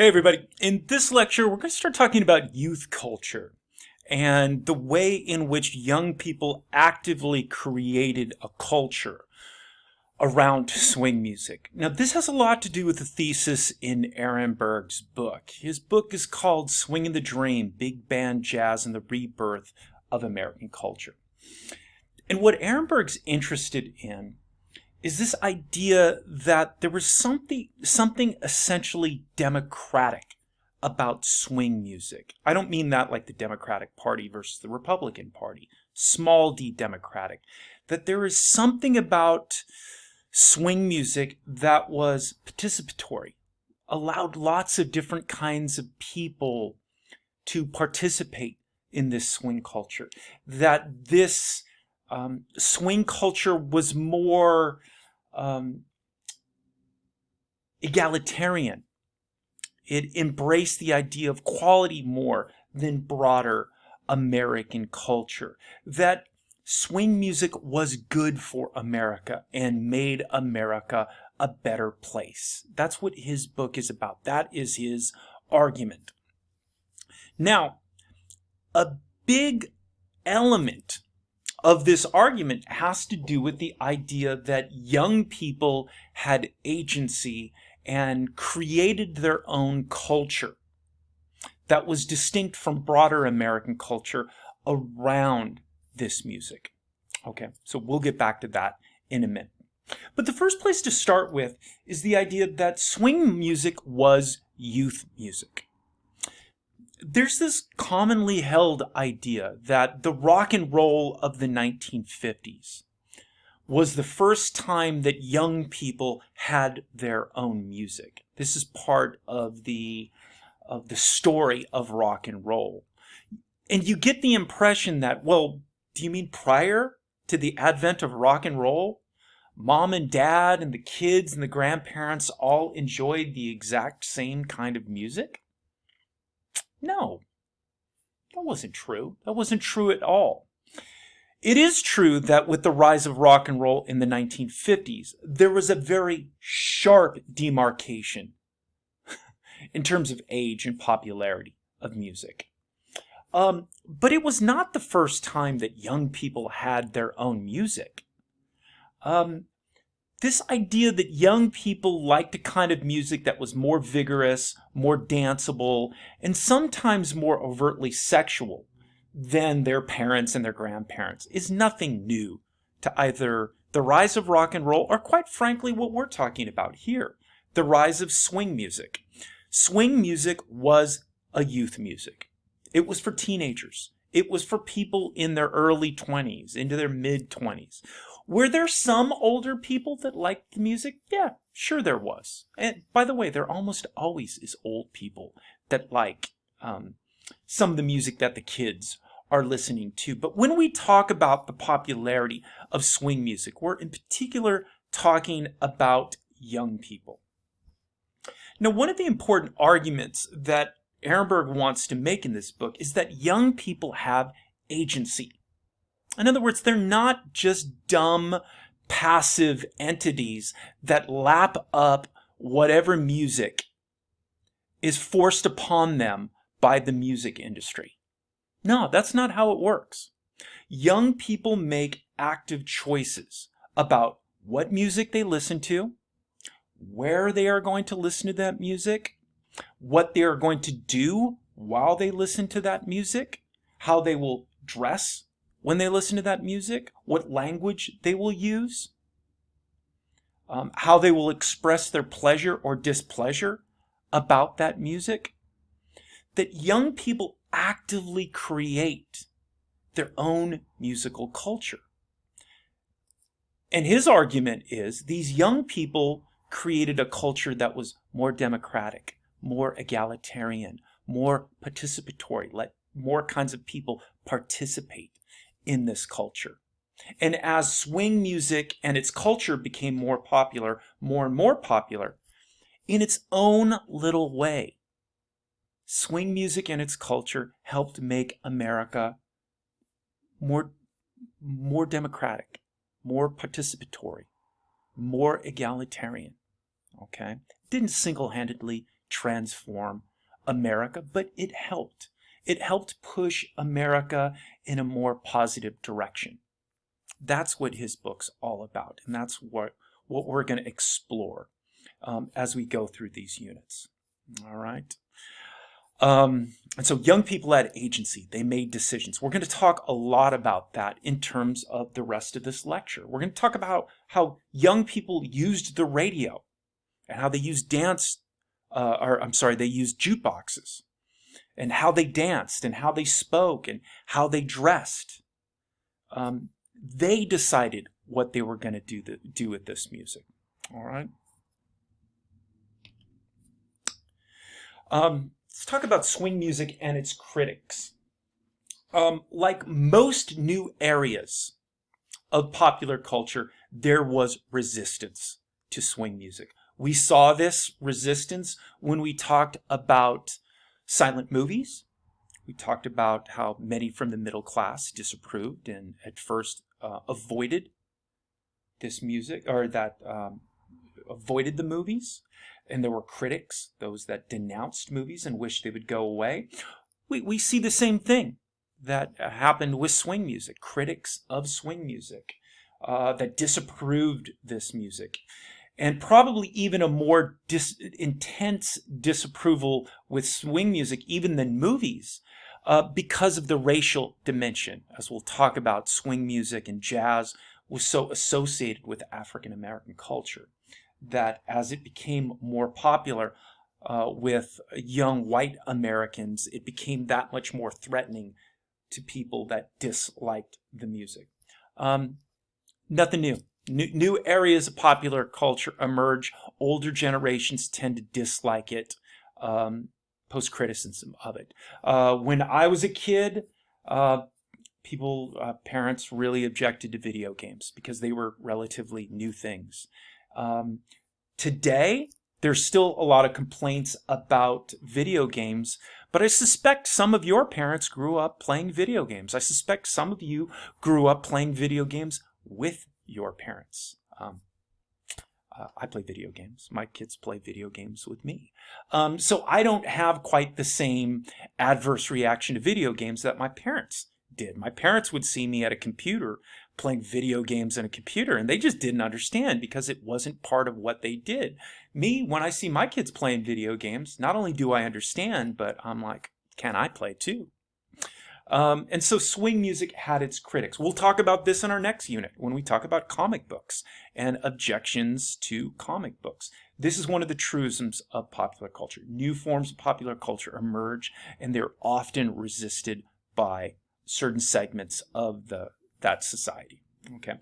Hey everybody, in this lecture we're going to start talking about youth culture and the way in which young people actively created a culture around swing music. Now this has a lot to do with the thesis in Ehrenberg's book. His book is called Swingin' the Dream, Big Band Jazz and the Rebirth of American Culture. And what Ehrenberg's interested in is this idea that there was something essentially democratic about swing music. I don't mean that like the Democratic Party versus the Republican Party, small d democratic. That there is something about swing music that was participatory, allowed lots of different kinds of people to participate in this swing culture. That this swing culture was more egalitarian. It embraced the idea of quality more than broader American culture. That swing music was good for America and made America a better place. That's what his book is about. That is his argument. Now, a big element of this argument has to do with the idea that young people had agency and created their own culture that was distinct from broader American culture around this music. Okay, so we'll get back to that in a minute. But the first place to start with is the idea that swing music was youth music. There's this commonly held idea that the rock and roll of the 1950s was the first time that young people had their own music. This is part of the story of rock and roll. And you get the impression that, well, do you mean prior to the advent of rock and roll, mom and dad and the kids and the grandparents all enjoyed the exact same kind of music? No, that wasn't true. That wasn't true at all. It is true that with the rise of rock and roll in the 1950s, there was a very sharp demarcation in terms of age and popularity of music. But it was not the first time that young people had their own music. This idea that young people liked a kind of music that was more vigorous, more danceable, and sometimes more overtly sexual than their parents and their grandparents is nothing new to either the rise of rock and roll or, quite frankly, what we're talking about here, the rise of swing music. Swing music was a youth music. It was for teenagers. It was for people in their early 20s, into their mid-20s. Were there some older people that liked the music? Yeah, sure there was. And by the way, there almost always is old people that like some of the music that the kids are listening to. But when we talk about the popularity of swing music, we're in particular talking about young people. Now, one of the important arguments that Ehrenberg wants to make in this book is that young people have agency. In other words, they're not just dumb, passive entities that lap up whatever music is forced upon them by the music industry. No, that's not how it works. Young people make active choices about what music they listen to, where they are going to listen to that music, what they are going to do while they listen to that music, how they will dress when they listen to that music, what language they will use, how they will express their pleasure or displeasure about that music. That young people actively create their own musical culture. And his argument is these young people created a culture that was more democratic, more egalitarian, more participatory, let more kinds of people participate in this culture. And as swing music and its culture became more popular, more and more popular, in its own little way, swing music and its culture helped make America more democratic, more participatory, more egalitarian. Okay? It didn't single-handedly transform America, but it helped. It helped push America in a more positive direction. That's what his book's all about, and that's what we're going to explore as we go through these units. All right. And so young people had agency. They made decisions. We're going to talk a lot about that in terms of the rest of this lecture. We're going to talk about how young people used the radio and how they used they used jukeboxes and how they danced and how they spoke and how they dressed. They decided what they were going to do with this music. All right. Let's talk about swing music and its critics. Like most new areas of popular culture, there was resistance to swing music. We saw this resistance when we talked about silent movies. We talked about how many from the middle class disapproved and at first avoided this music, or that avoided the movies. And there were critics, those that denounced movies and wished they would go away. We see the same thing that happened with swing music. Critics of swing music that disapproved this music. And probably even a more intense disapproval with swing music even than movies because of the racial dimension. As we'll talk about, swing music and jazz was so associated with African American culture that as it became more popular with young white Americans, it became that much more threatening to people that disliked the music. Nothing new. New areas of popular culture emerge. Older generations tend to dislike it, post criticism of it. When I was a kid, parents really objected to video games because they were relatively new things. Today, there's still a lot of complaints about video games, but I suspect some of your parents grew up playing video games. I suspect some of you grew up playing video games with your parents. I play video games. My kids play video games with me. So I don't have quite the same adverse reaction to video games that my parents did. My parents would see me at a computer playing video games on a computer, and they just didn't understand because it wasn't part of what they did. Me, when I see my kids playing video games, not only do I understand, but I'm like, can I play too? And so swing music had its critics. We'll talk about this in our next unit when we talk about comic books and objections to comic books. This is one of the truisms of popular culture. New forms of popular culture emerge, and they're often resisted by certain segments of that society. Okay.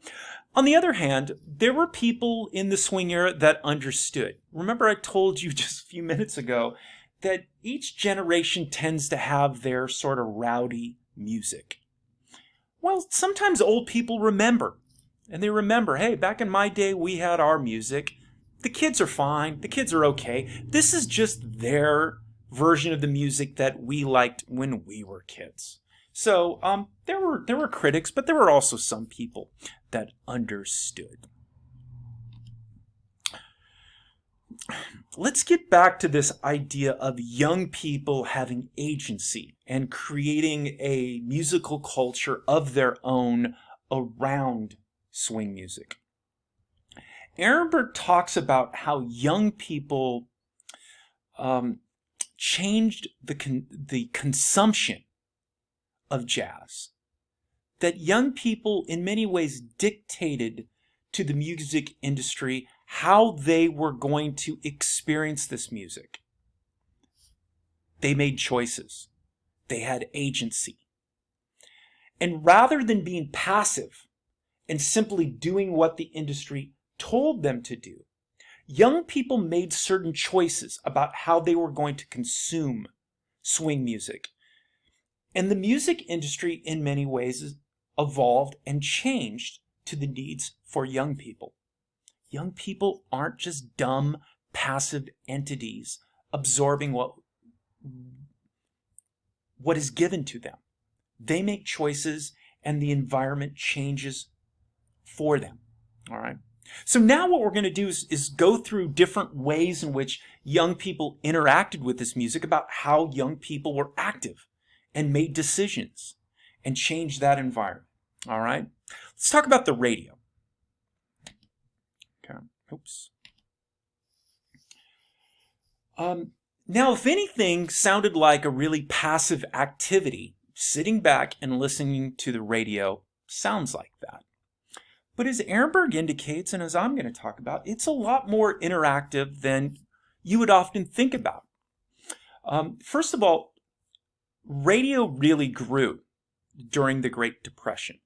On the other hand, there were people in the swing era that understood. Remember, I told you just a few minutes ago that each generation tends to have their sort of rowdy music. Well, sometimes old people remember, and they remember, hey, back in my day, we had our music. The kids are fine. The kids are okay. This is just their version of the music that we liked when we were kids. So there were critics, but there were also some people that understood. Let's get back to this idea of young people having agency and creating a musical culture of their own around swing music. Ehrenberg talks about how young people changed the consumption of jazz. That young people in many ways dictated to the music industry how they were going to experience this music. They made choices. They had agency. And rather than being passive and simply doing what the industry told them to do, young people made certain choices about how they were going to consume swing music. And the music industry, in many ways, evolved and changed to the needs for young people. Young people aren't just dumb, passive entities absorbing what is given to them. They make choices, and the environment changes for them. All right. So now what we're going to do is go through different ways in which young people interacted with this music, about how young people were active and made decisions and changed that environment. All right? Let's talk about the radio. Okay. Oops. Now, if anything sounded like a really passive activity, sitting back and listening to the radio sounds like that. But as Ehrenberg indicates, and as I'm going to talk about, it's a lot more interactive than you would often think about. First of all, radio really grew during the Great Depression.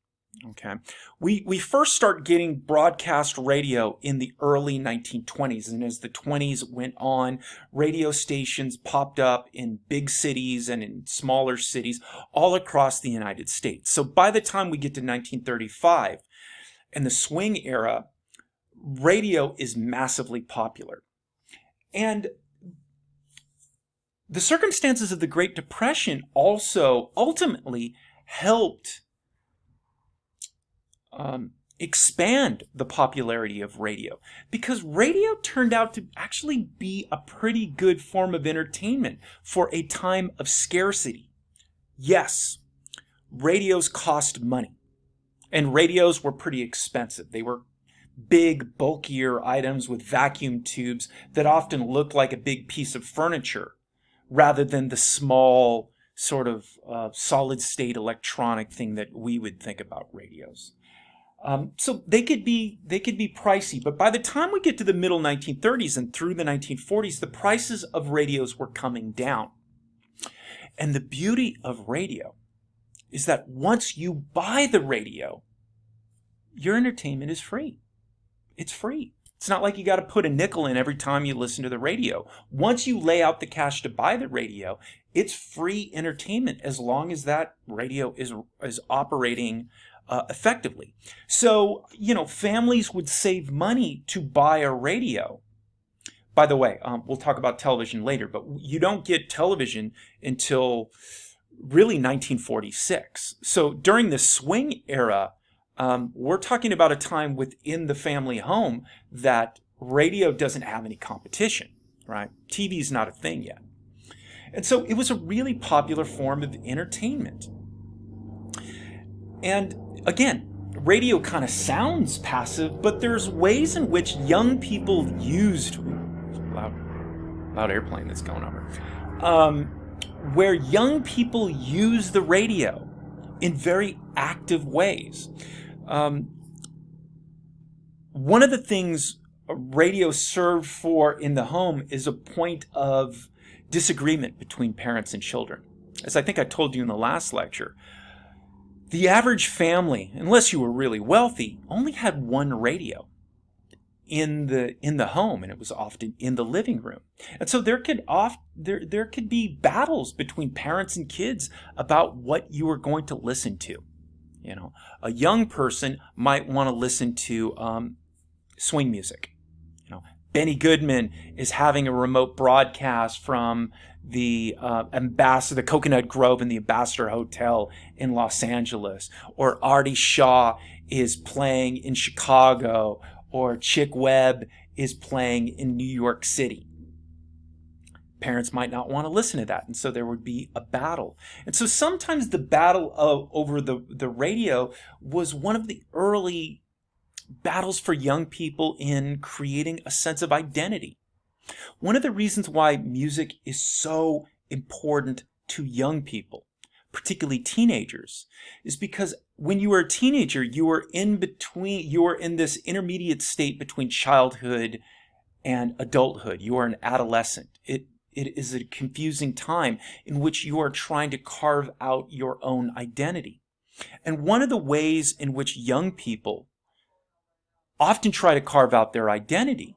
Okay, we first start getting broadcast radio in the early 1920s, and as the 20s went on, radio stations popped up in big cities and in smaller cities all across the United States. So by the time we get to 1935 and the swing era, radio is massively popular. And the circumstances of the Great Depression also ultimately helped expand the popularity of radio, because radio turned out to actually be a pretty good form of entertainment for a time of scarcity. Yes, radios cost money, and radios were pretty expensive. They were big, bulkier items with vacuum tubes that often looked like a big piece of furniture rather than the small sort of solid-state electronic thing that we would think about radios. So they could be pricey, but by the time we get to the middle 1930s and through the 1940s, the prices of radios were coming down. And the beauty of radio is that once you buy the radio, your entertainment is free. It's free. It's not like you got to put a nickel in every time you listen to the radio. Once you lay out the cash to buy the radio, it's free entertainment as long as that radio is operating effectively. So, families would save money to buy a radio. By the way, we'll talk about television later, but you don't get television until really 1946. So during the swing era, we're talking about a time within the family home that radio doesn't have any competition, right? TV is not a thing yet. And so it was a really popular form of entertainment. And again, radio kind of sounds passive, but there's ways in which young people used loud airplane that's going over, where young people use the radio in very active ways. One of the things radio served for in the home is a point of disagreement between parents and children. As I think I told you in the last lecture, the average family, unless you were really wealthy, only had one radio in the home, and it was often in the living room. And so there could be battles between parents and kids about what you were going to listen to. A young person might want to listen to swing music. Benny Goodman is having a remote broadcast from the the Coconut Grove in the Ambassador Hotel in Los Angeles, or Artie Shaw is playing in Chicago, or Chick Webb is playing in New York City. Parents might not want to listen to that, and so there would be a battle. And so sometimes the battle over the radio was one of the early battles for young people in creating a sense of identity. One of the reasons why music is so important to young people, particularly teenagers, is because when you were a teenager, you were in this intermediate state between childhood and adulthood. You are an adolescent. It is a confusing time in which you are trying to carve out your own identity. And one of the ways in which young people often try to carve out their identity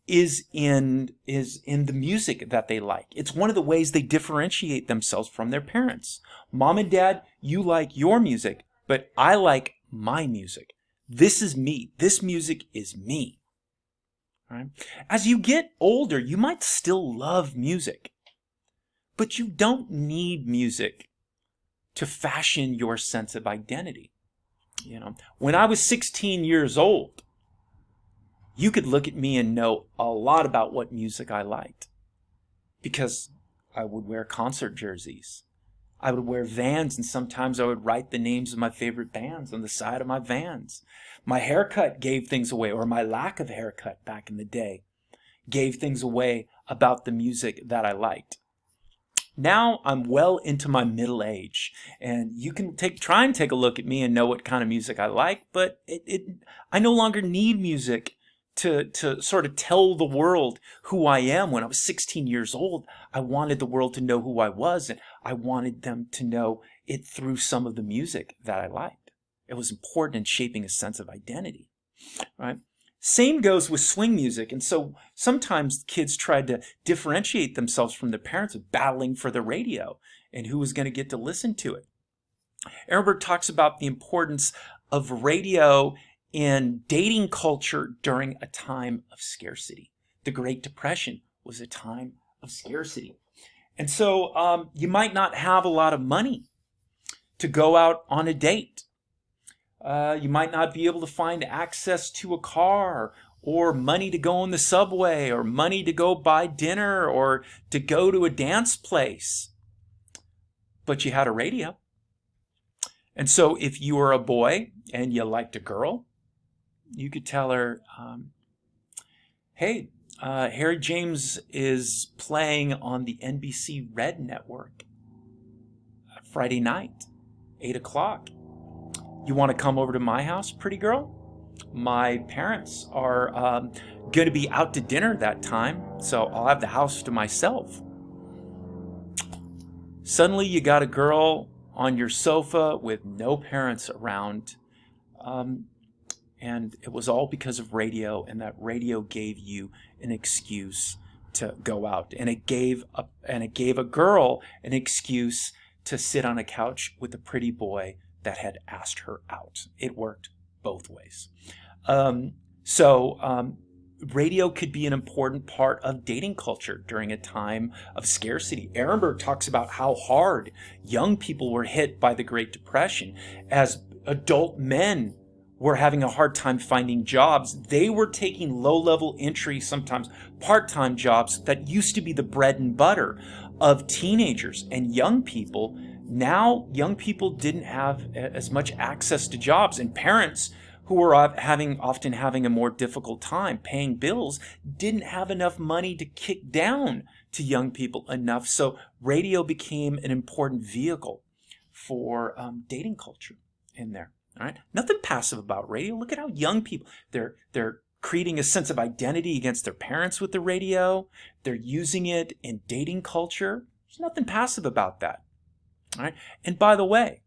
is in the music that they like. It's one of the ways they differentiate themselves from their parents. Mom and Dad, you like your music, but I like my music. This is me. This music is me. All right? As you get older, you might still love music, but you don't need music to fashion your sense of identity. When I was 16 years old, you could look at me and know a lot about what music I liked because I would wear concert jerseys. I would wear Vans, and sometimes I would write the names of my favorite bands on the side of my Vans. My haircut gave things away, or my lack of haircut back in the day gave things away about the music that I liked. Now I'm well into my middle age, and you can try and take a look at me and know what kind of music I like, but I no longer need music to sort of tell the world who I am. When I was 16 years old, I wanted the world to know who I was, and I wanted them to know it through some of the music that I liked. It was important in shaping a sense of identity, right? Same goes with swing music. And so sometimes kids tried to differentiate themselves from their parents, battling for the radio and who was going to get to listen to it. Ehrenberg talks about the importance of radio in dating culture during a time of scarcity. The Great Depression was a time of scarcity. And so you might not have a lot of money to go out on a date. You might not be able to find access to a car or money to go on the subway or money to go buy dinner or to go to a dance place. But you had a radio. And so if you were a boy and you liked a girl, you could tell her, hey, Harry James is playing on the NBC Red Network Friday night, 8 o'clock. You want to come over to my house, pretty girl? My parents are going to be out to dinner that time, so I'll have the house to myself. Suddenly you got a girl on your sofa with no parents around, and it was all because of radio, and that radio gave you an excuse to go out, and it gave a girl an excuse to sit on a couch with a pretty boy that had asked her out. It worked both ways. Radio could be an important part of dating culture during a time of scarcity. Ehrenberg talks about how hard young people were hit by the Great Depression. As adult men were having a hard time finding jobs, they were taking low-level entry, sometimes part-time jobs that used to be the bread and butter of teenagers and young people. Now, young people didn't have as much access to jobs, and parents who were often having a more difficult time paying bills didn't have enough money to kick down to young people enough. So radio became an important vehicle for dating culture in there. All right, nothing passive about radio. Look at how young people, they're creating a sense of identity against their parents with the radio. They're using it in dating culture. There's nothing passive about that. All right, and by the way,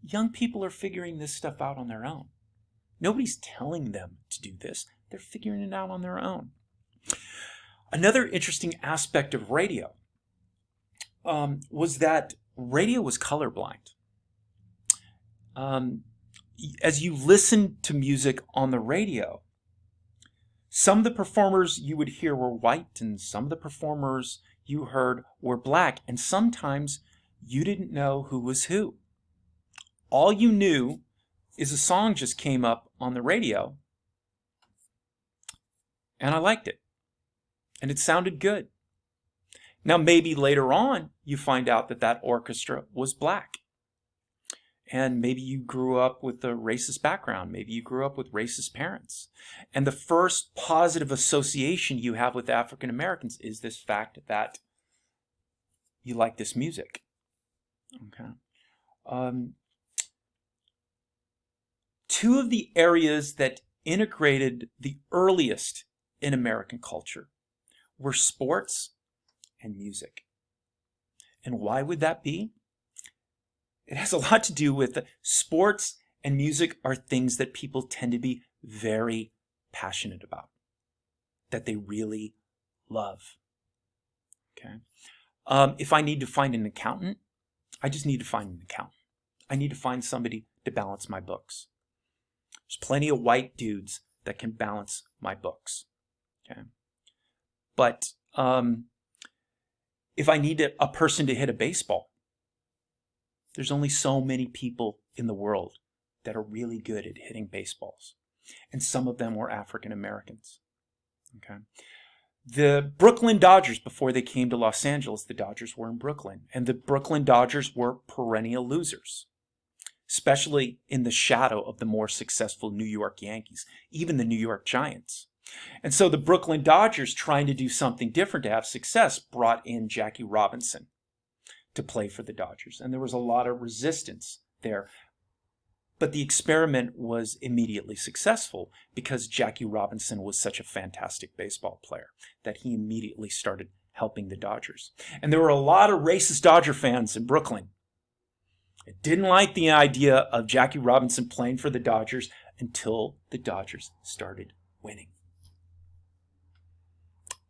young people are figuring this stuff out on their own. Nobody's telling them to do this. They're figuring it out on their own. Another interesting aspect of radio was that radio was colorblind. As you listened to music on the radio, some of the performers you would hear were white, and some of the performers you heard were black, and sometimes you didn't know who was who. All you knew is a song just came up on the radio, and I liked it, and it sounded good. Now, maybe later on, you find out that that orchestra was black, and maybe you grew up with a racist background. Maybe you grew up with racist parents, and the first positive association you have with African Americans is this fact that you like this music. Okay. Two of the areas that integrated the earliest in American culture were sports and music. And why would that be? It has a lot to do with sports and music are things that people tend to be very passionate about, that they really love. Okay. If I need to find an accountant, I just need to find an accountant. I need to find somebody to balance my books. There's plenty of white dudes that can balance my books. Okay. But if I need a person to hit a baseball, there's only so many people in the world that are really good at hitting baseballs. And some of them were African Americans. Okay. The Brooklyn Dodgers, before they came to Los Angeles, the Dodgers were in Brooklyn. And the Brooklyn Dodgers were perennial losers, especially in the shadow of the more successful New York Yankees, even the New York Giants. And so the Brooklyn Dodgers, trying to do something different to have success, brought in Jackie Robinson to play for the Dodgers. And there was a lot of resistance there. But the experiment was immediately successful because Jackie Robinson was such a fantastic baseball player that he immediately started helping the Dodgers. And there were a lot of racist Dodger fans in Brooklyn. It didn't like the idea of Jackie Robinson playing for the Dodgers until the Dodgers started winning.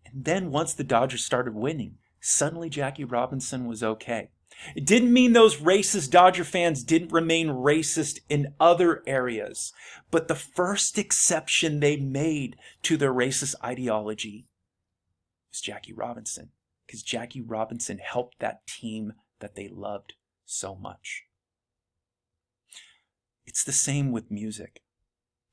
And then once the Dodgers started winning, suddenly Jackie Robinson was okay. It didn't mean those racist Dodger fans didn't remain racist in other areas, but the first exception they made to their racist ideology was Jackie Robinson, because Jackie Robinson helped that team that they loved so much. It's the same with music.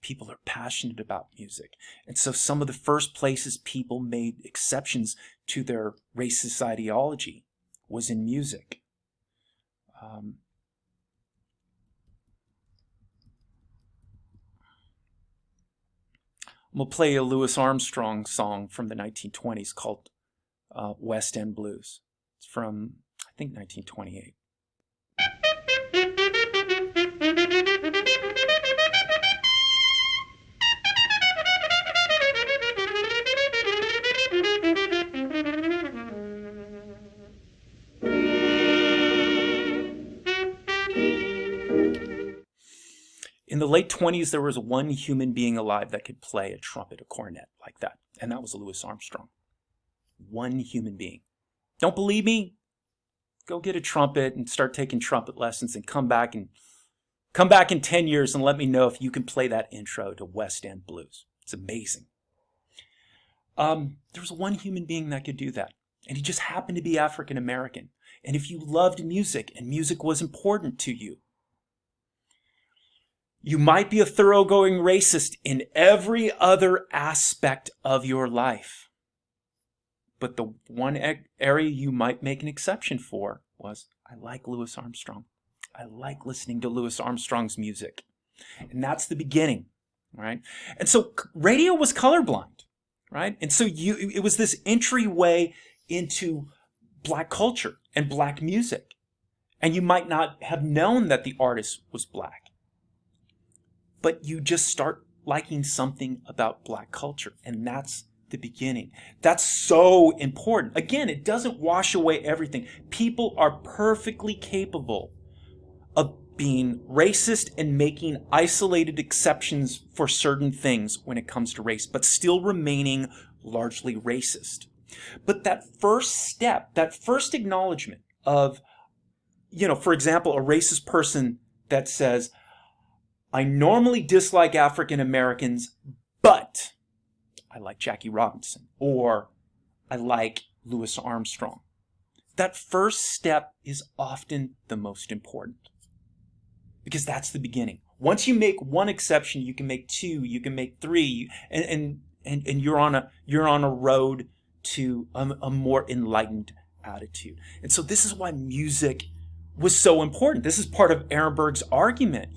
People are passionate about music. And so some of the first places people made exceptions to their racist ideology was in music. I'm going to play a Louis Armstrong song from the 1920s called West End Blues. It's from, I think, 1928. In the late 20s, there was one human being alive that could play a trumpet, a cornet like that, and that was Louis Armstrong. One human being. Don't believe me? Go get a trumpet and start taking trumpet lessons and come back in 10 years and let me know if you can play that intro to West End Blues. It's amazing. There was one human being that could do that, and he just happened to be African American. And if you loved music and music was important to you, you might be a thoroughgoing racist in every other aspect of your life. But the one area you might make an exception for was, I like Louis Armstrong. I like listening to Louis Armstrong's music. And that's the beginning, right? And so radio was colorblind, right? And so it was this entryway into black culture and black music. And you might not have known that the artist was black. But you just start liking something about black culture, and that's the beginning. That's so important. Again, it doesn't wash away everything. People are perfectly capable of being racist and making isolated exceptions for certain things when it comes to race, but still remaining largely racist. But that first step, that first acknowledgement of, for example, a racist person that says, I normally dislike African Americans, but I like Jackie Robinson, or I like Louis Armstrong. That first step is often the most important, because that's the beginning. Once you make one exception, you can make two, you can make three, and you're on a road to a more enlightened attitude. And so this is why music was so important. This is part of Ehrenberg's argument.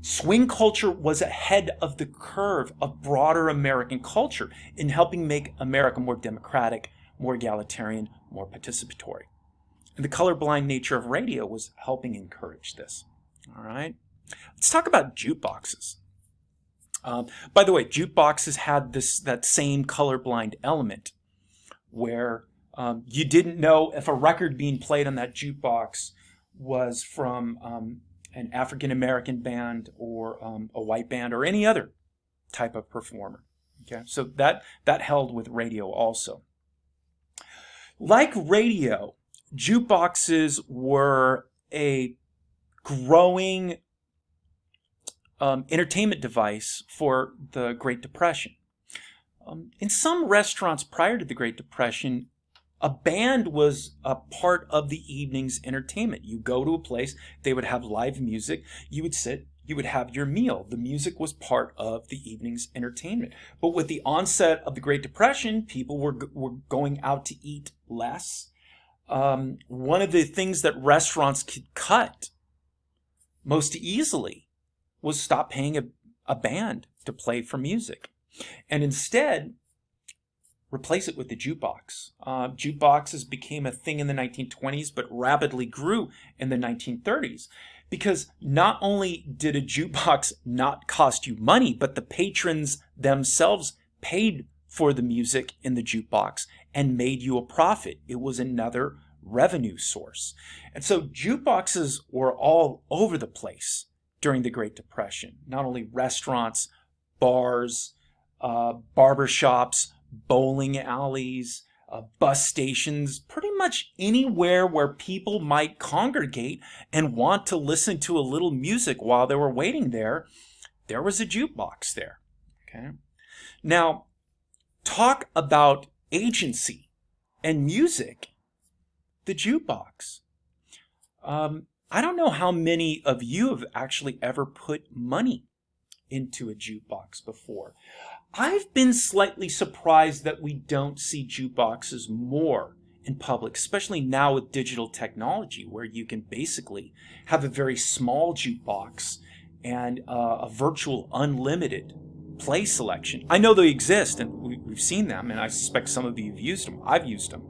Swing culture was ahead of the curve of broader American culture in helping make America more democratic, more egalitarian, more participatory. And the colorblind nature of radio was helping encourage this. All right? Let's talk about jukeboxes. By the way, jukeboxes had that same colorblind element where you didn't know if a record being played on that jukebox was from an African-American band or a white band or any other type of performer. Okay, so that held with radio also. Like radio, jukeboxes were a growing entertainment device for the Great Depression. In some restaurants prior to the Great Depression, a band was a part of the evening's entertainment. You go to a place, they would have live music. You would sit, you would have your meal. The music was part of the evening's entertainment. But with the onset of the Great Depression, people were going out to eat less. One of the things that restaurants could cut most easily was stop paying a band to play for music, and instead replace it with the jukebox. Jukeboxes became a thing in the 1920s, but rapidly grew in the 1930s. Because not only did a jukebox not cost you money, but the patrons themselves paid for the music in the jukebox and made you a profit. It was another revenue source. And so jukeboxes were all over the place during the Great Depression. Not only restaurants, bars, barbershops, bowling alleys, bus stations, pretty much anywhere where people might congregate and want to listen to a little music while they were waiting there was a jukebox there. Okay. Now, talk about agency and music, the jukebox. I don't know how many of you have actually ever put money into a jukebox before. I've been slightly surprised that we don't see jukeboxes more in public, especially now with digital technology, where you can basically have a very small jukebox and a virtual unlimited play selection. I know they exist, and we've seen them, and I suspect some of you have used them. I've used them.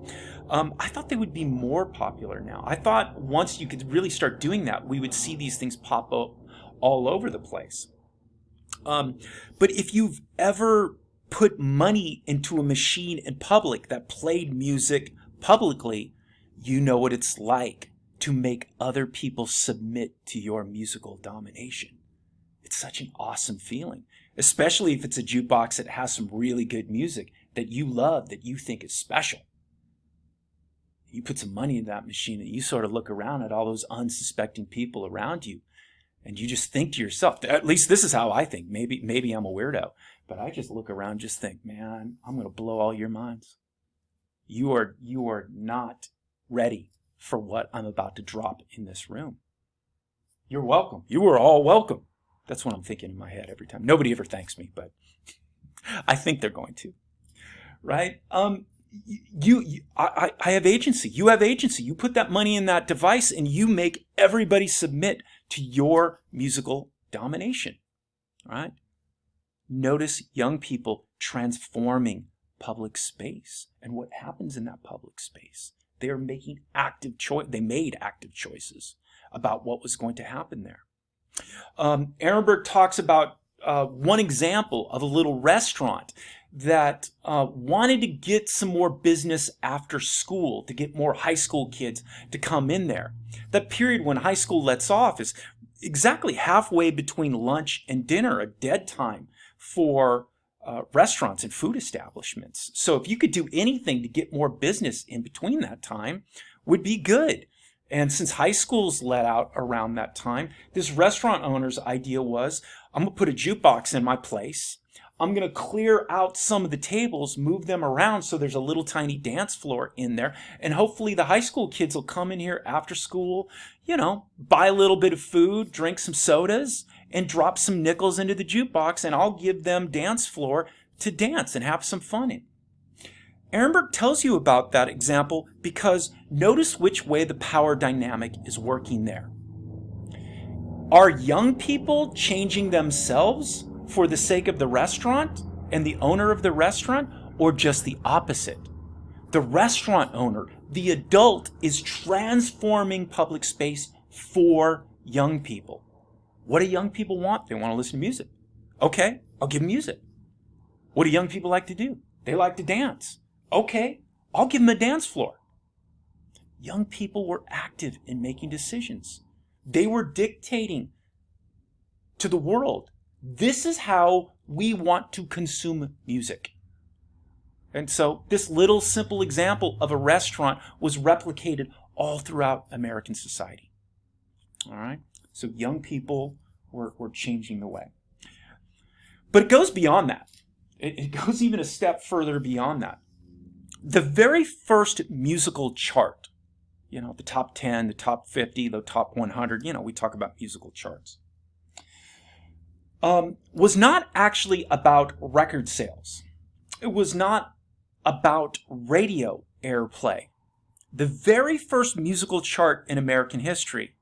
I thought they would be more popular now. I thought once you could really start doing that, we would see these things pop up all over the place. But if you've ever put money into a machine in public that played music publicly, you know what it's like to make other people submit to your musical domination. It's such an awesome feeling, especially if it's a jukebox that has some really good music that you love, that you think is special. You put some money in that machine and you sort of look around at all those unsuspecting people around you. And you just think to yourself, at least this is how I think. Maybe I'm a weirdo, but I just look around and just think, man, I'm going to blow all your minds. You are not ready for what I'm about to drop in this room. You're welcome. You are all welcome. That's what I'm thinking in my head every time. Nobody ever thanks me, but I think they're going to, right? I have agency. You have agency. You put that money in that device and you make everybody submit to your musical domination, right? Notice young people transforming public space and what happens in that public space. They are making active choice. They made active choices about what was going to happen there. Ehrenberg talks about one example of a little restaurant that wanted to get some more business after school, to get more high school kids to come in there. That period when high school lets off is exactly halfway between lunch and dinner, a dead time for restaurants and food establishments. So if you could do anything to get more business in between that time, would be good. And since high schools let out around that time, this restaurant owner's idea was, I'm going to put a jukebox in my place. I'm going to clear out some of the tables, move them around so there's a little tiny dance floor in there. And hopefully the high school kids will come in here after school, buy a little bit of food, drink some sodas, and drop some nickels into the jukebox, and I'll give them dance floor to dance and have some fun in. Ehrenberg tells you about that example because notice which way the power dynamic is working there. Are young people changing themselves for the sake of the restaurant and the owner of the restaurant, or just the opposite? The restaurant owner, the adult, is transforming public space for young people. What do young people want? They want to listen to music. Okay, I'll give them music. What do young people like to do? They like to dance. Okay, I'll give them a dance floor. Young people were active in making decisions. They were dictating to the world. This is how we want to consume music. And so this little simple example of a restaurant was replicated all throughout American society. All right? So young people were changing the way. But it goes beyond that. It goes even a step further beyond that. The very first musical chart, the top 10, the top 50, the top 100, we talk about musical charts. was not actually about record sales. It was not about radio airplay. The very first musical chart in American history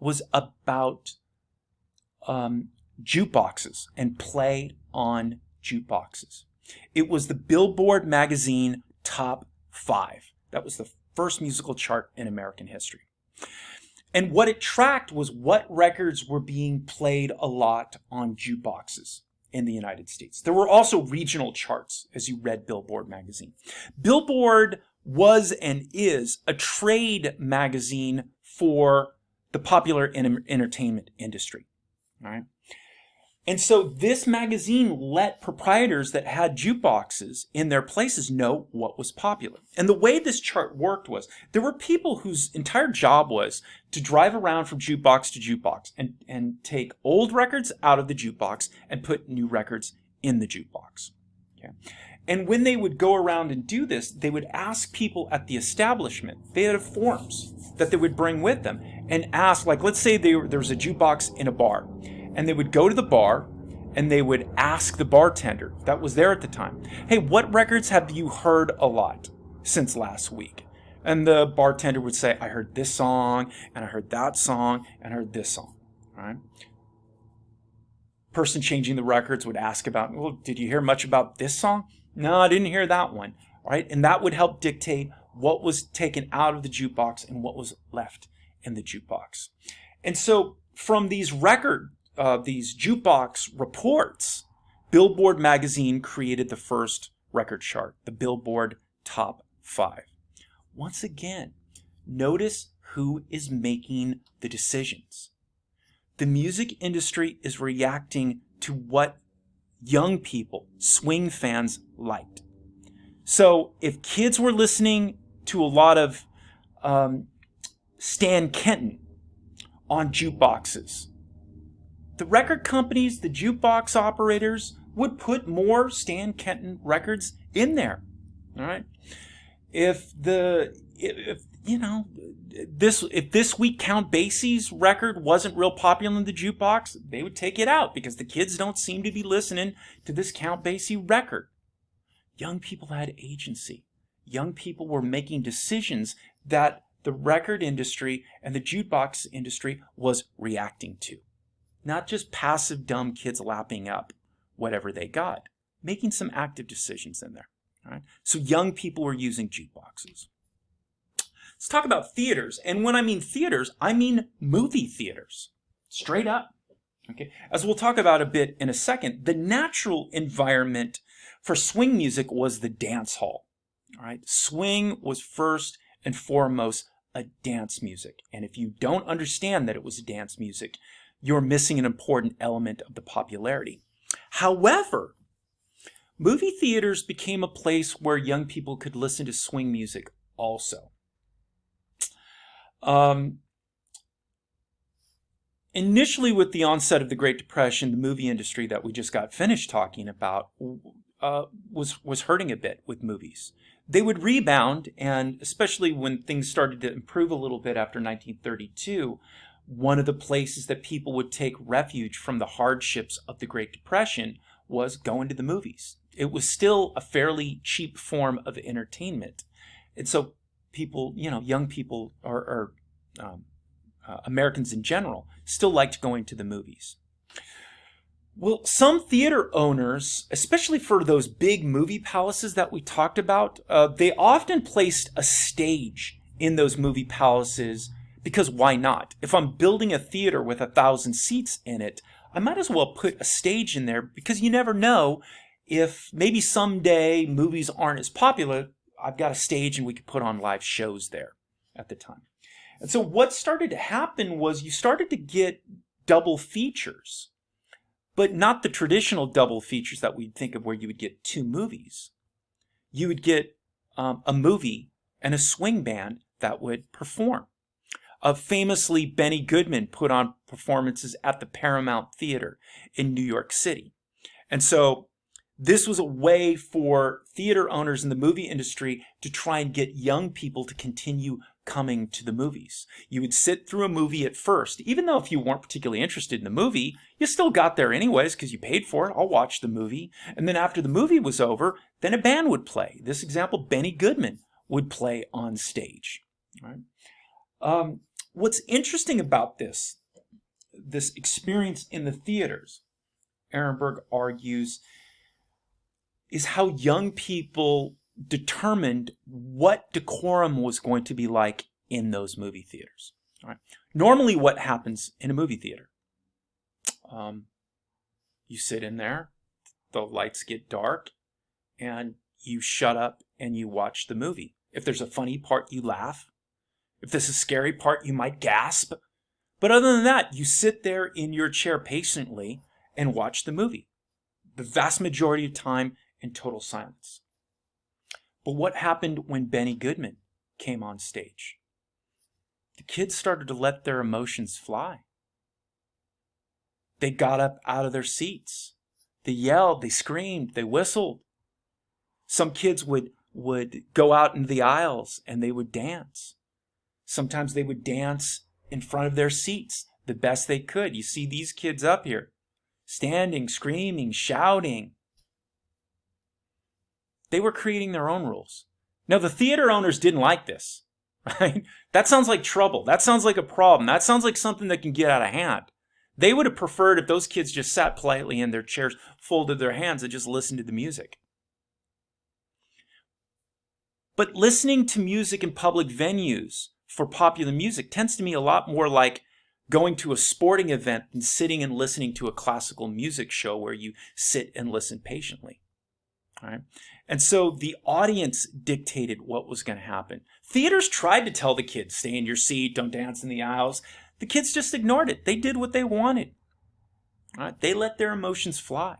was about jukeboxes and play on jukeboxes. It was the Billboard magazine Top 5. That was the first musical chart in American history. And what it tracked was what records were being played a lot on jukeboxes in the United States. There were also regional charts as you read Billboard magazine. Billboard was and is a trade magazine for the popular entertainment industry. All right. And so this magazine let proprietors that had jukeboxes in their places know what was popular. And the way this chart worked was there were people whose entire job was to drive around from jukebox to jukebox and take old records out of the jukebox and put new records in the jukebox. Okay. And when they would go around and do this, they would ask people at the establishment. They had forms that they would bring with them and ask, like, let's say there was a jukebox in a bar. And they would go to the bar and they would ask the bartender that was there at the time, hey, what records have you heard a lot since last week? And the bartender would say, I heard this song, and I heard that song, and I heard this song. All right. Person changing the records would ask about, well, did you hear much about this song? No, I didn't hear that one. All right. And that would help dictate what was taken out of the jukebox and what was left in the jukebox. And so from these these jukebox reports, Billboard magazine created the first record chart, the Billboard Top 5. Once again, notice who is making the decisions. The music industry is reacting to what young people, swing fans, liked. So if kids were listening to a lot of Stan Kenton on jukeboxes, the record companies, the jukebox operators would put more Stan Kenton records in there. All right. If this week Count Basie's record wasn't real popular in the jukebox, they would take it out because the kids don't seem to be listening to this Count Basie record. Young people had agency. Young people were making decisions that the record industry and the jukebox industry was reacting to. Not just passive, dumb kids lapping up whatever they got, making some active decisions in there. All right? So young people were using jukeboxes. Let's talk about theaters. And when I mean theaters, I mean movie theaters. Straight up. Okay? As we'll talk about a bit in a second, the natural environment for swing music was the dance hall. All right? Swing was first and foremost a dance music. And if you don't understand that it was dance music, you're missing an important element of the popularity. However, movie theaters became a place where young people could listen to swing music also. Initially, with the onset of the Great Depression, the movie industry that we just got finished talking about was hurting a bit with movies. They would rebound, and especially when things started to improve a little bit after 1932, one of the places that people would take refuge from the hardships of the Great Depression was going to the movies. It was still a fairly cheap form of entertainment. And so people, young people or Americans in general still liked going to the movies. Well, some theater owners, especially for those big movie palaces that we talked about, they often placed a stage in those movie palaces because why not? If I'm building a theater with 1,000 seats in it, I might as well put a stage in there because you never know if maybe someday movies aren't as popular. I've got a stage and we could put on live shows there at the time. And so what started to happen was you started to get double features, but not the traditional double features that we'd think of where you would get two movies. You would get a movie and a swing band that would perform. Famously, Benny Goodman put on performances at the Paramount Theater in New York City. And so this was a way for theater owners in the movie industry to try and get young people to continue coming to the movies. You would sit through a movie at first, even though if you weren't particularly interested in the movie, you still got there anyways because you paid for it. I'll watch the movie. And then after the movie was over, then a band would play. This example, Benny Goodman would play on stage. Right? What's interesting about this experience in the theaters, Ehrenberg argues, is how young people determined what decorum was going to be like in those movie theaters. All right. Normally what happens in a movie theater, you sit in there, the lights get dark, and you shut up and you watch the movie. If there's a funny part, you laugh. If there's a scary part, you might gasp. But other than that, you sit there in your chair patiently and watch the movie. The vast majority of time in total silence. But what happened when Benny Goodman came on stage? The kids started to let their emotions fly. They got up out of their seats. They yelled, they screamed, they whistled. Some kids would go out into the aisles and they would dance. Sometimes they would dance in front of their seats the best they could. You see these kids up here, standing, screaming, shouting. They were creating their own rules. Now, the theater owners didn't like this, right? That sounds like trouble. That sounds like a problem. That sounds like something that can get out of hand. They would have preferred if those kids just sat politely in their chairs, folded their hands, and just listened to the music. But listening to music in public venues for popular music tends to me a lot more like going to a sporting event than sitting and listening to a classical music show where you sit and listen patiently. All right? And so the audience dictated what was going to happen. Theaters tried to tell the kids, stay in your seat, don't dance in the aisles. The kids just ignored it. They did what they wanted. All right? They let their emotions fly.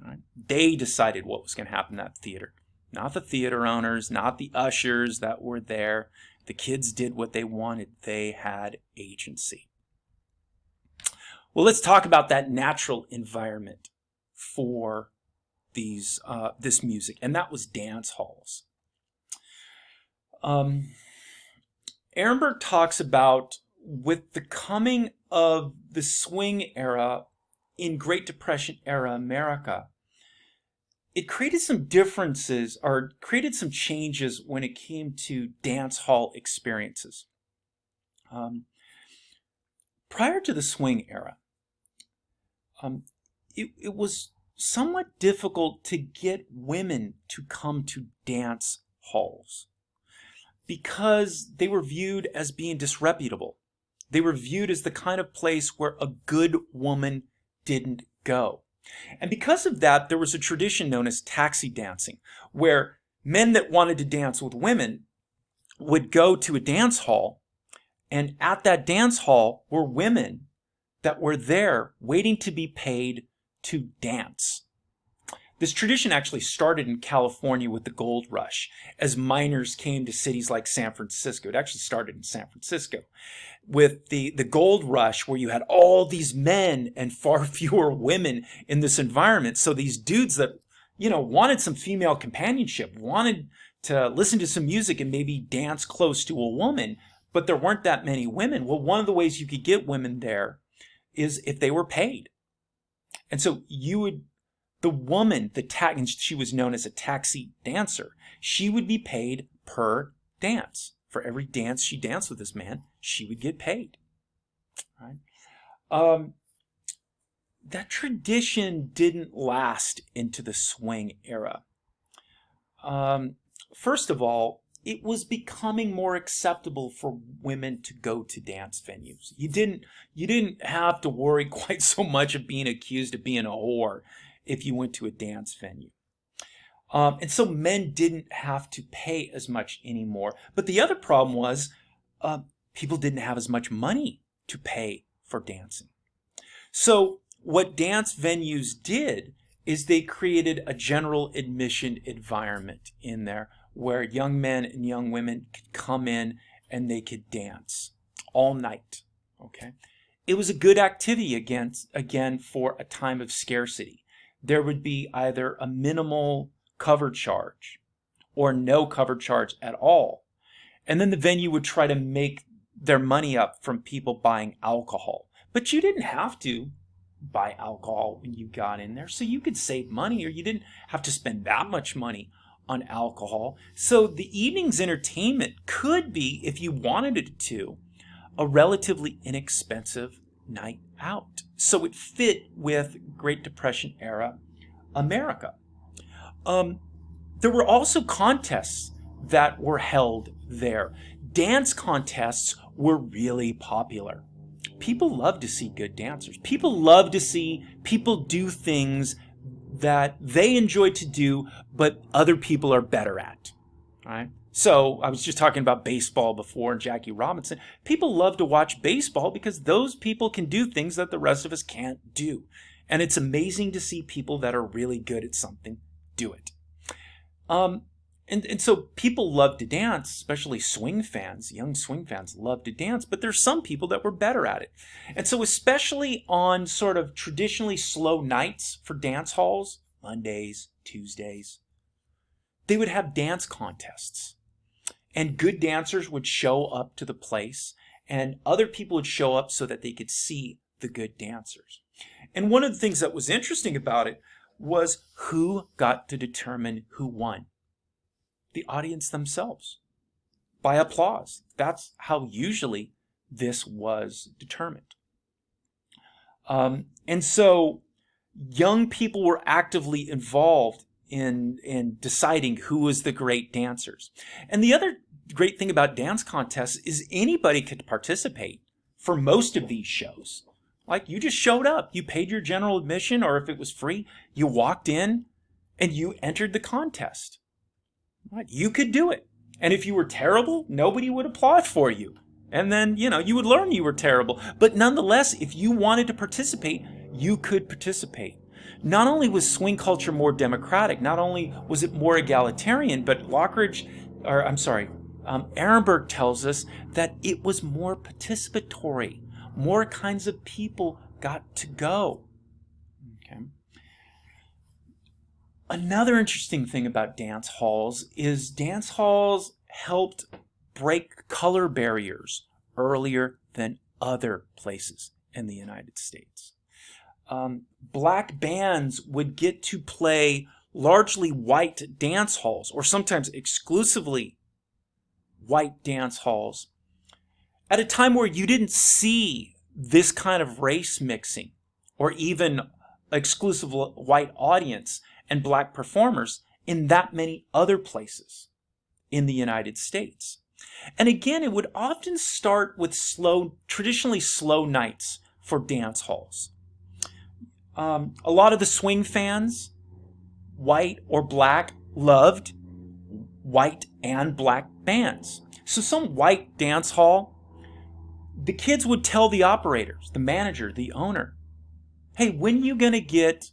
All right? They decided what was going to happen in that theater. Not the theater owners, not the ushers that were there. The kids did what they wanted. They had agency. Well, let's talk about that natural environment for this music, and that was dance halls. Ehrenberg talks about with the coming of the swing era in Great Depression era America, it created some differences or created some changes when it came to dance hall experiences. Prior to the swing era, it was somewhat difficult to get women to come to dance halls because they were viewed as being disreputable. They were viewed as the kind of place where a good woman didn't go. And because of that, there was a tradition known as taxi dancing, where men that wanted to dance with women would go to a dance hall, and at that dance hall were women that were there waiting to be paid to dance. This tradition actually started in California with the gold rush as miners came to cities like San Francisco. It actually started in San Francisco with the gold rush where you had all these men and far fewer women in this environment. So these dudes that, wanted some female companionship, wanted to listen to some music and maybe dance close to a woman, but there weren't that many women. Well, one of the ways you could get women there is if they were paid. And so the woman, and she was known as a taxi dancer, she would be paid per dance. For every dance she danced with this man, she would get paid. Right? That tradition didn't last into the swing era. First of all, it was becoming more acceptable for women to go to dance venues. You didn't have to worry quite so much of being accused of being a whore if you went to a dance venue. And so men didn't have to pay as much anymore. But the other problem was people didn't have as much money to pay for dancing. So what dance venues did is they created a general admission environment in there where young men and young women could come in and they could dance all night. Okay, it was a good activity again for a time of scarcity. There would be either a minimal cover charge or no cover charge at all. And then the venue would try to make their money up from people buying alcohol. But you didn't have to buy alcohol when you got in there, so you could save money, or you didn't have to spend that much money on alcohol. So the evening's entertainment could be, if you wanted it to, a relatively inexpensive night out. So it fit with Great Depression era America. There were also contests that were held there. Dance contests were really popular. People love to see good dancers. People love to see people do things that they enjoy to do, but other people are better at. Right? So I was just talking about baseball before and Jackie Robinson. People love to watch baseball because those people can do things that the rest of us can't do. And it's amazing to see people that are really good at something do it. And so people love to dance, especially swing fans. Young swing fans love to dance, but there's some people that were better at it. And so especially on sort of traditionally slow nights for dance halls, Mondays, Tuesdays, they would have dance contests. And good dancers would show up to the place, and other people would show up so that they could see the good dancers. And one of the things that was interesting about it was who got to determine who won. The audience themselves, by applause. That's how usually this was determined. And so young people were actively involved in deciding who was the great dancers. And the other great thing about dance contests is anybody could participate for most of these shows. Like, you just showed up, you paid your general admission, or if it was free, you walked in and you entered the contest. Right? You could do it. And if you were terrible, nobody would applaud for you. And then, you would learn you were terrible. But nonetheless, if you wanted to participate, you could participate. Not only was swing culture more democratic, not only was it more egalitarian, but Ehrenberg tells us that it was more participatory. More kinds of people got to go. Okay. Another interesting thing about dance halls is dance halls helped break color barriers earlier than other places in the United States. Black bands would get to play largely white dance halls, or sometimes exclusively white dance halls, at a time where you didn't see this kind of race mixing, or even exclusive white audience and black performers in that many other places in the United States. And again, it would often start with traditionally slow nights for dance halls. A lot of the swing fans, white or black, loved white and black bands. So some white dance hall, the kids would tell the operators, the manager, the owner, hey, when are you going to get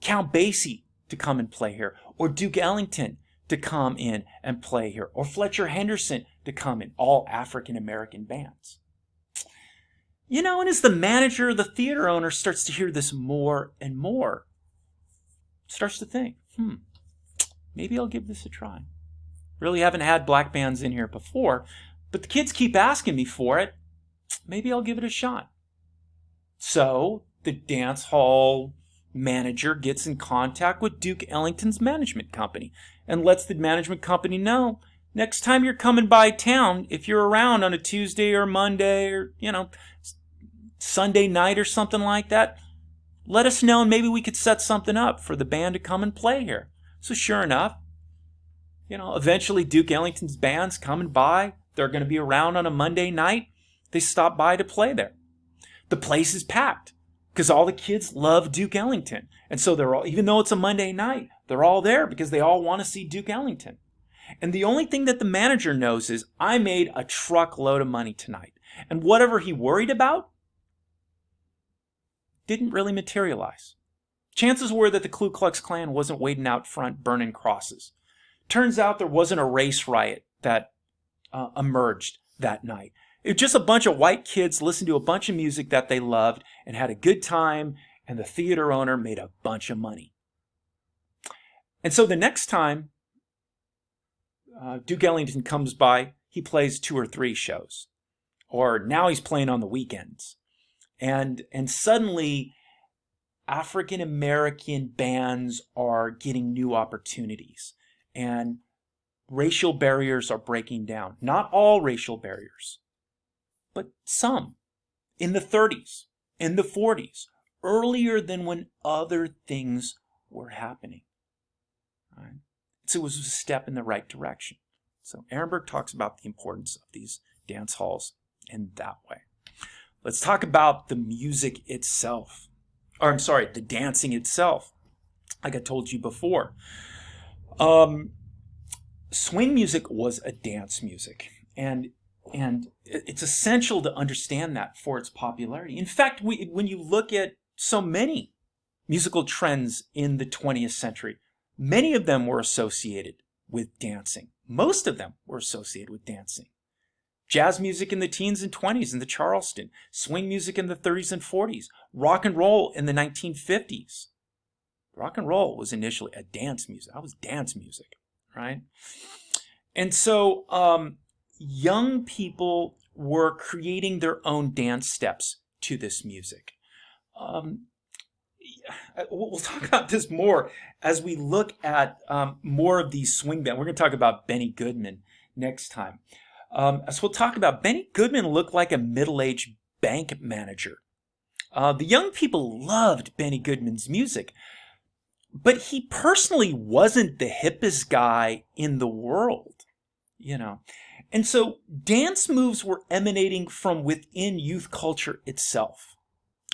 Count Basie to come and play here, or Duke Ellington to come in and play here, or Fletcher Henderson to come in, all African-American bands. And as the manager, the theater owner starts to hear this more and more, starts to think, maybe I'll give this a try. Really haven't had black bands in here before, but the kids keep asking me for it. Maybe I'll give it a shot. So the dance hall manager gets in contact with Duke Ellington's management company and lets the management company know, next time you're coming by town, if you're around on a Tuesday or Monday or, Sunday night or something like that, let us know and maybe we could set something up for the band to come and play here. So sure enough, eventually Duke Ellington's band's coming by. They're going to be around on a Monday night. They stop by to play there. The place is packed because all the kids love Duke Ellington. And so they're all, even though it's a Monday night, they're all there because they all want to see Duke Ellington. And the only thing that the manager knows is, I made a truckload of money tonight. And whatever he worried about didn't really materialize. Chances were that the Ku Klux Klan wasn't waiting out front burning crosses. Turns out there wasn't a race riot that emerged that night. It was just a bunch of white kids listened to a bunch of music that they loved and had a good time, and the theater owner made a bunch of money. And so the next time Duke Ellington comes by, he plays 2 or 3 shows. Or now he's playing on the weekends. And suddenly African American bands are getting new opportunities. And racial barriers are breaking down. Not all racial barriers, but some. In the 30s, in the 40s, earlier than when other things were happening. Right? So it was a step in the right direction. So Ehrenberg talks about the importance of these dance halls in that way. Let's talk about the music itself. Or I'm sorry, the dancing itself. Like I told you before. Swing music was a dance music. And it's essential to understand that for its popularity. In fact, when you look at so many musical trends in the 20th century, many of them were associated with dancing. Most of them were associated with dancing. Jazz music in the teens and 20s in the Charleston, swing music in the 30s and 40s, rock and roll in the 1950s. Rock and roll was initially a dance music. That was dance music, right? And so young people were creating their own dance steps to this music. We'll talk about this more as we look at more of these swing bands. We're going to talk about Benny Goodman next time. So we'll talk about Benny Goodman looked like a middle-aged bank manager. The young people loved Benny Goodman's music, but he personally wasn't the hippest guy in the world, you know. And so dance moves were emanating from within youth culture itself.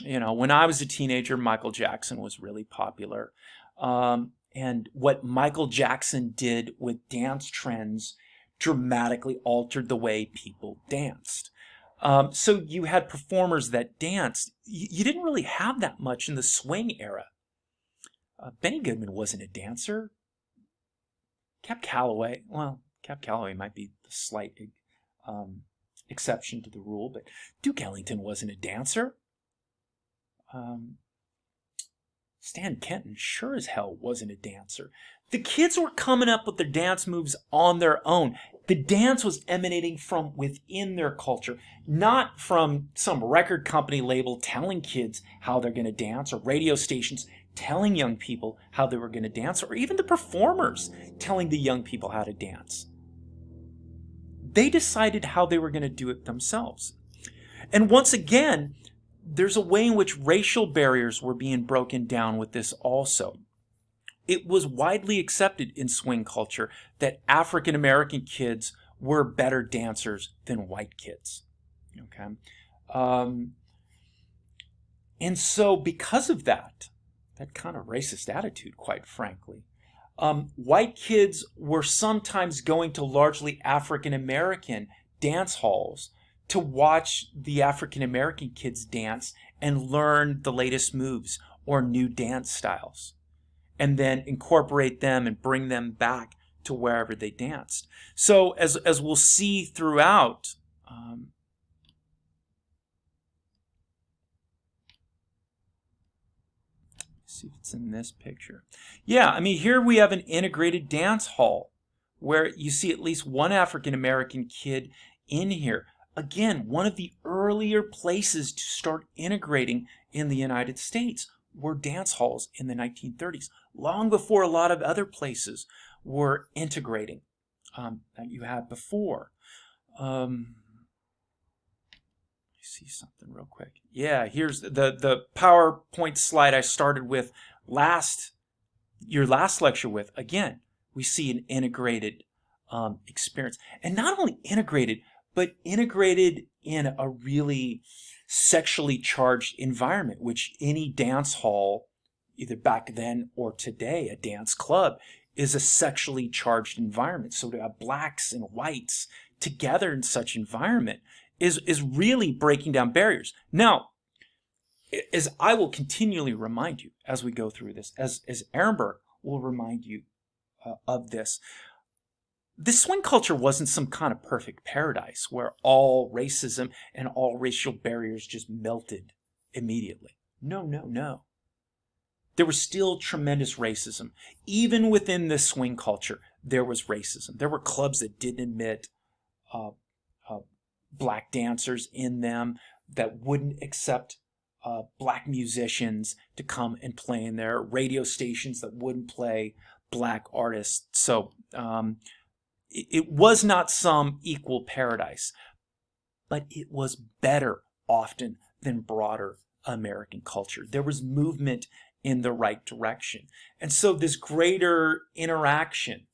You know, when I was a teenager, Michael Jackson was really popular. And what Michael Jackson did with dance trends dramatically altered the way people danced. So you had performers that danced. You didn't really have that much in the swing era. Benny Goodman wasn't a dancer. Cab Calloway might be the slight exception to the rule, but Duke Ellington wasn't a dancer. Stan Kenton sure as hell wasn't a dancer. The kids were coming up with their dance moves on their own. The dance was emanating from within their culture, not from some record company label telling kids how they're going to dance, or radio stations telling young people how they were going to dance, or even the performers telling the young people how to dance. They decided how they were going to do it themselves. And once again, there's a way in which racial barriers were being broken down with this also. It was widely accepted in swing culture that African American kids were better dancers than white kids. Okay, and so because of that kind of racist attitude, quite frankly, white kids were sometimes going to largely African American dance halls to watch the African American kids dance and learn the latest moves or new dance styles, and then incorporate them and bring them back to wherever they danced. So as we'll see throughout, see if it's in this picture. Yeah, I mean, here we have an integrated dance hall where you see at least one African American kid in here. Again, one of the earlier places to start integrating in the United States were dance halls in the 1930s, long before a lot of other places were integrating that you had before. Let me see something real quick. Yeah, here's the PowerPoint slide I started with your last lecture with. Again, we see an integrated experience. And not only integrated, but integrated in a really sexually charged environment, which any dance hall, either back then or today, a dance club, is a sexually charged environment. So to have blacks and whites together in such environment is really breaking down barriers. Now, as I will continually remind you as we go through this, as Ehrenberg will remind you of this swing culture wasn't some kind of perfect paradise where all racism and all racial barriers just melted immediately. No. There was still tremendous racism. Even within the swing culture, there was racism. There were clubs that didn't admit uh, uh, black dancers in them, that wouldn't accept black musicians to come and play in their radio stations, that wouldn't play black artists. So it was not some equal paradise, but it was better often than broader American culture. There was movement in the right direction. And so this greater interaction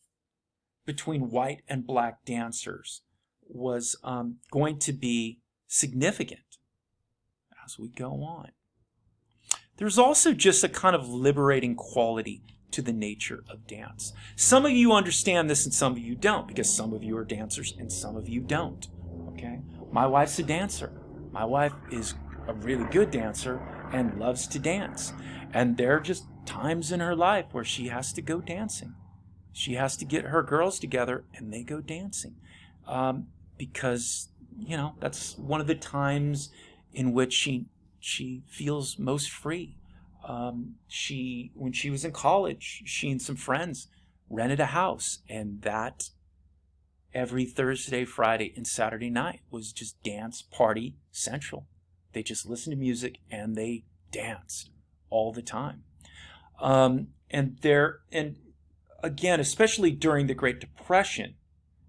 between white and black dancers was going to be significant as we go on. There's also just a kind of liberating quality to the nature of dance. Some of you understand this and some of you don't, because some of you are dancers and some of you don't. Okay? My wife's a dancer. My wife is a really good dancer and loves to dance. And there are just times in her life where she has to go dancing. She has to get her girls together and they go dancing. Because, that's one of the times in which she feels most free. When she was in college, she and some friends rented a house, and that every Thursday, Friday, and Saturday night was just dance party central. They just listened to music and they danced all the time. And again, especially during the Great Depression,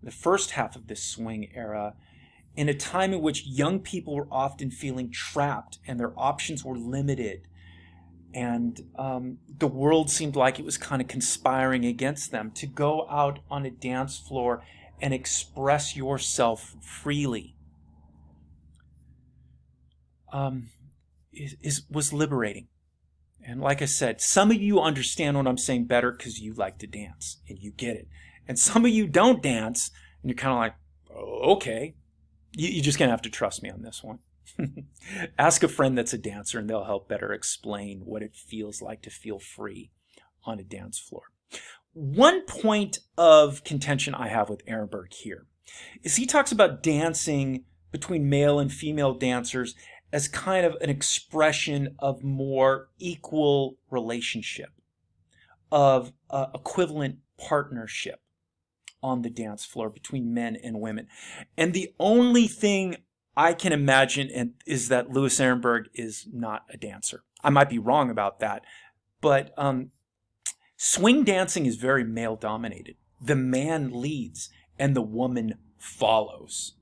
the first half of this swing era, in a time in which young people were often feeling trapped and their options were limited, and the world seemed like it was kind of conspiring against them, to go out on a dance floor and express yourself freely was liberating. And like I said, some of you understand what I'm saying better because you like to dance and you get it. And some of you don't dance and you're kind of like, oh, okay. You're just going to have to trust me on this one. Ask a friend that's a dancer and they'll help better explain what it feels like to feel free on a dance floor. One point of contention I have with Ehrenberg here is he talks about dancing between male and female dancers as kind of an expression of more equal relationship, of equivalent partnership on the dance floor between men and women. And the only thing I can imagine is that Louis Ehrenberg is not a dancer. I might be wrong about that, but swing dancing is very male dominated. The man leads and the woman follows.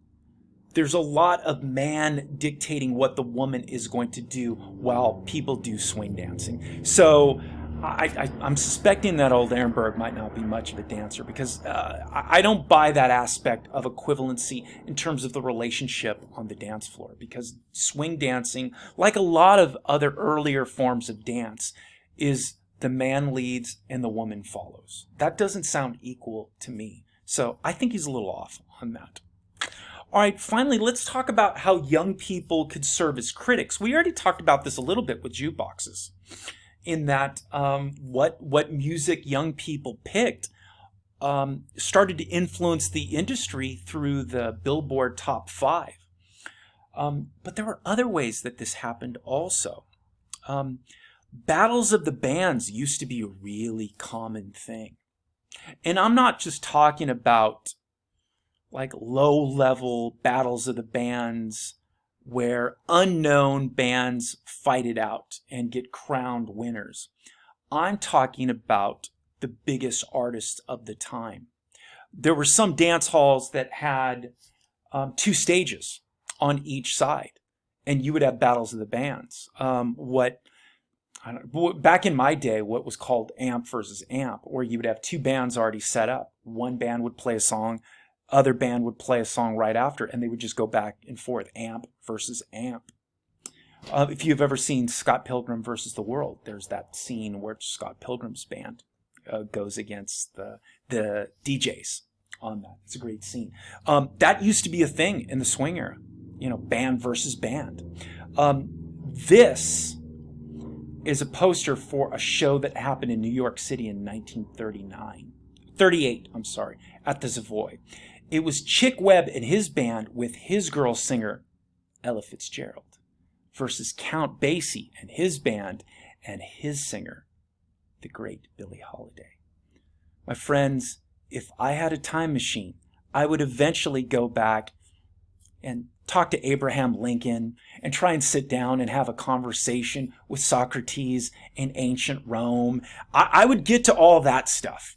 There's a lot of man dictating what the woman is going to do while people do swing dancing. So I'm suspecting that old Ehrenberg might not be much of a dancer, because I don't buy that aspect of equivalency in terms of the relationship on the dance floor, because swing dancing, like a lot of other earlier forms of dance, is the man leads and the woman follows. That doesn't sound equal to me. So I think he's a little off on that. All right, finally, let's talk about how young people could serve as critics. We already talked about this a little bit with jukeboxes, in that what music young people picked started to influence the industry through the Billboard Top 5. But there were other ways that this happened also. Battles of the bands used to be a really common thing. And I'm not just talking about like low-level battles of the bands where unknown bands fight it out and get crowned winners. I'm talking about the biggest artists of the time. There were some dance halls that had 2 stages on each side, and you would have battles of the bands. Back in my day, what was called amp versus amp, where you would have 2 bands already set up. One band would play a song, other band would play a song right after, and they would just go back and forth, amp versus amp. If you've ever seen Scott Pilgrim versus the World, there's that scene where Scott Pilgrim's band goes against the DJs on that. It's a great scene. That used to be a thing in the swing era, band versus band. This is a poster for a show that happened in New York City in 1938, at the Savoy. It was Chick Webb and his band with his girl singer, Ella Fitzgerald, versus Count Basie and his band and his singer, the great Billie Holiday. My friends, if I had a time machine, I would eventually go back and talk to Abraham Lincoln and try and sit down and have a conversation with Socrates in ancient Rome. I would get to all that stuff.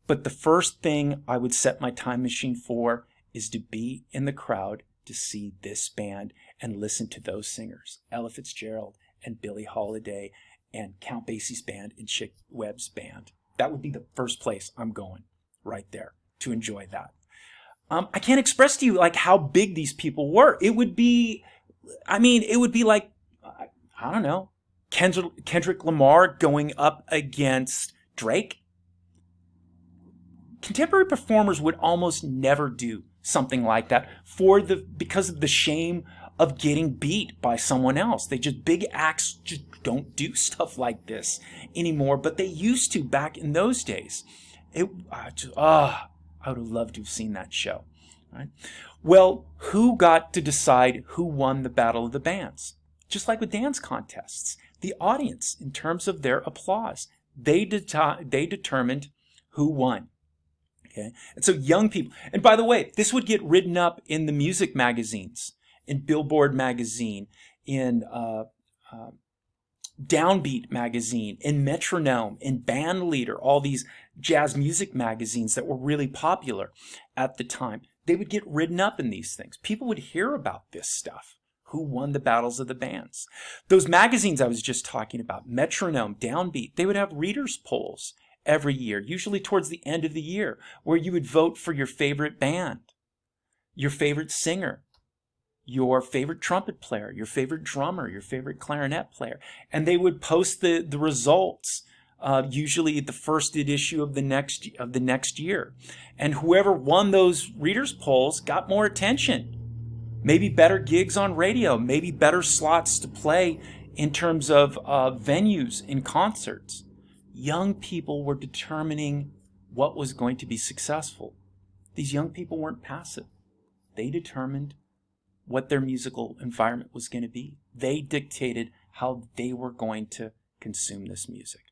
But the first thing I would set my time machine for is to be in the crowd to see this band and listen to those singers, Ella Fitzgerald and Billie Holiday and Count Basie's band and Chick Webb's band. That would be the first place I'm going, right there, to enjoy that. I can't express to you like how big these people were. It would be like, I don't know, Kendrick Lamar going up against Drake. Contemporary performers would almost never do something like that because of the shame of getting beat by someone else. Big acts just don't do stuff like this anymore, but they used to back in those days. I would have loved to have seen that show. Right? Well, who got to decide who won the Battle of the Bands? Just like with dance contests, the audience, in terms of their applause, they determined who won. Okay, and so young people, and by the way, this would get written up in the music magazines, in Billboard magazine, in Downbeat magazine, in Metronome, in Bandleader, all these jazz music magazines that were really popular at the time. They would get written up in these things. People would hear about this stuff. Who won the battles of the bands? Those magazines I was just talking about, Metronome, Downbeat, they would have readers' polls every year, usually towards the end of the year, where you would vote for your favorite band, your favorite singer, your favorite trumpet player, your favorite drummer, your favorite clarinet player. And they would post the results, usually at the first issue of the next year. And whoever won those readers' polls got more attention. Maybe better gigs on radio, maybe better slots to play in terms of venues in concerts. Young people were determining what was going to be successful. These young people weren't passive. They determined what their musical environment was going to be. They dictated how they were going to consume this music.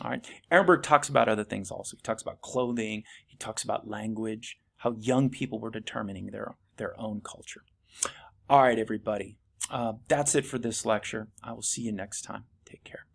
All right. Ehrenberg talks about other things also. He talks about clothing. He talks about language, how young people were determining their own culture. All right, everybody. That's it for this lecture. I will see you next time. Take care.